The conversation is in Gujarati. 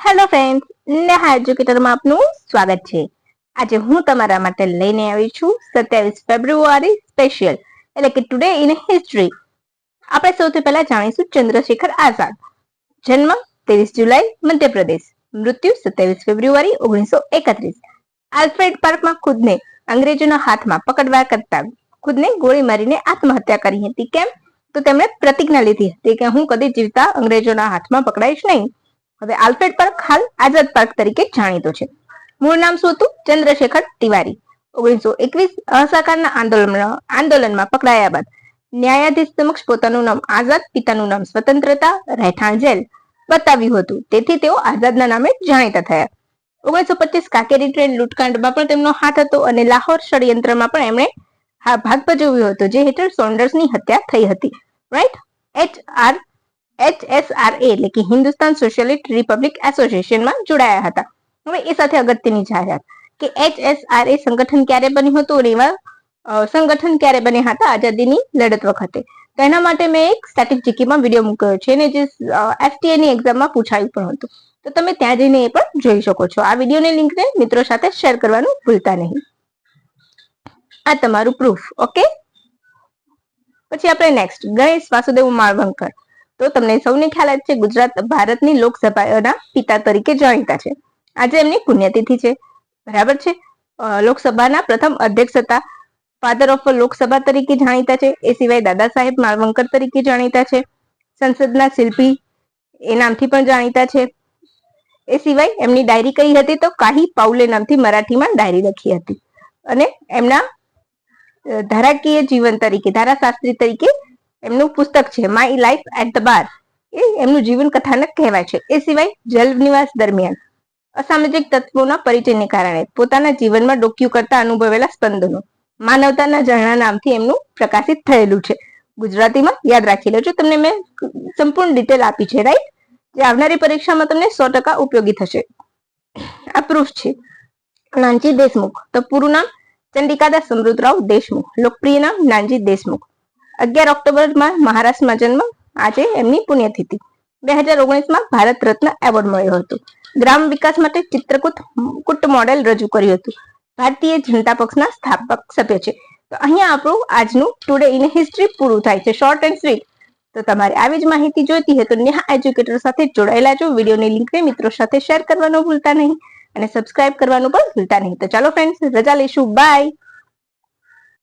હેલો ફ્રેન્ડ્સ, નેહા એજ્યુકેટરમાં આપનું સ્વાગત છે। આજે હું તમારા માટે લઈને આવી છું 27 ફેબ્રુઆરી સ્પેશિયલ એટલે કે ટુડે ઇન હિસ્ટ્રી। આપણે સૌથી પહેલા જાણીશું ચંદ્રશેખર આઝાદ। જન્મ 23 જુલાઈ મધ્યપ્રદેશ, મૃત્યુ 27 ફેબ્રુઆરી 1931। આલ્ફ્રેડ પાર્કમાં ખુદને અંગ્રેજોના હાથમાં પકડવા કરતા ખુદને ગોળી મારીને આત્મહત્યા કરી હતી। કેમ? તો તેમણે પ્રતિજ્ઞા લીધી હતી કે હું કદી જીવતા અંગ્રેજોના હાથમાં પકડાઈશ નહીં। હવે આલ્ફ્રેડ પાર્ક હાલ આઝાદ પાર્ક તરીકે જાણીતો છે। મૂળ નામ શું હતું? ચંદ્રશેખર તિવારી। 1921 અસહકારના આંદોલનમાં પકડાયા બાદ ન્યાયાધીશ સમક્ષ પોતાનું નામ આઝાદ, પિતાનું નામ સ્વતંત્રતા, રહેઠાણ જેલ બતાવ્યું હતું, તેથી તેઓ આઝાદના નામે જાણીતા થયા। 1925 કાકેરી ટ્રેન લૂંટકાંડમાં પણ તેમનો હાથ હતો અને લાહોર ષડયંત્રમાં પણ એમણે ભાગ ભજવ્યો હતો, જે હેઠળ સોન્ડર્સની હત્યા થઈ હતી। રાઈટ? HSRA એટલે કે હિન્દુસ્તાન સોશિયલિસ્ટ રિપબ્લિક એસોસિએશનમાં જોડાયા હતા। હવે એ સાથે અગત્યની જાહેરાત કે HSRA સંગઠન ક્યારે બન્યું હતું અને એવા સંગઠન ક્યારે બન્યા હતા આઝાદીની લડત વખતે, તો એના માટે મેં એક સ્ટેટિક જીકેમાં વિડીયો મૂક્યો છે અને જે FTA ની એક્ઝામમાં પૂછાયું પણ હતું, તો તમે ત્યાં જઈને એ પણ જોઈ શકો છો। આ વિડીયોની લિંકને મિત્રો સાથે શેર કરવાનું ભૂલતા નહીં। આ તમારું પ્રૂફ, ઓકે। પછી આપણે નેક્સ્ટ ગણેશ વાસુદેવ માળવંકર। તો તમને સૌને ખ્યાલ જ છે, ગુજરાત ભારતની લોકસભાના પિતા તરીકે જાણીતા છે। આજે એમની પુણ્યતિથિ છે, બરાબર છે। લોકસભાના પ્રથમ અધ્યક્ષ હતા, ફાધર ઓફ લોકસભા તરીકે જાણીતા છે। એ સિવાય દાદા સાહેબ માળવંકર તરીકે જાણીતા છે, સંસદના શિલ્પી એ નામથી પણ જાણીતા છે। એ સિવાય એમની ડાયરી કઈ હતી? તો કાહી પાઉલે નામથી મરાઠીમાં ડાયરી લખી હતી અને એમના ધારાકીય જીવન તરીકે, ધારાશાસ્ત્રી તરીકે એમનું પુસ્તક છે my life at the bar, એ એમનું જીવન કથાનક કહેવાય છે। એ સિવાય જેલ નિવાસ દરમિયાન અસામાજિક તત્વોના પરિચયને કારણે પોતાના જીવનમાં ડોક્યુ કરતા અનુભવેલા સ્પંદનો માનવતાના ઝરણા નામથી એમનું પ્રકાશિત થયેલું છે। ગુજરાતીમાં યાદ રાખી લેજો, તમને મેં સંપૂર્ણ ડિટેલ આપી છે, રાઈટ, જે આવનારી પરીક્ષામાં તમને 100% ઉપયોગી થશે। આ પ્રૂફ છે। નાનજી દેશમુખ, તો પૂરું નામ ચંડિકાદાસ સમૃદ્ધરાવ દેશમુખ, લોકપ્રિય નામ નાનજી દેશમુખ। 11 ઓક્ટોબરમાં મહારાષ્ટ્રમાં જન્મ, આજે એમની પુણ્યતિથિ। 2019માં ભારત રત્ન એવોર્ડ મળ્યો હતો। ગ્રામ વિકાસ માટે ચિત્રકૂટ મોડેલ રજૂ કર્યું હતું। ભારતીય જનતા પક્ષના સ્થાપક સભ્ય છે। તો અહીંયા આપણું આજનું ટુડે ઇન હિસ્ટ્રી પૂરું થાય છે, શોર્ટ એન્ડ સ્વીટ। તો તમારે આવી જ માહિતી જોઈતી હોય તો નેહા એજ્યુકેટર સાથે જોડાયેલા છો। વિડીયોની લિંકને મિત્રો સાથે શેર કરવાનું ભૂલતા નહીં અને સબસ્ક્રાઇબ કરવાનું પણ ભૂલતા નહીં। તો ચાલો ફ્રેન્ડ્સ, રજા લઈશું, બાય।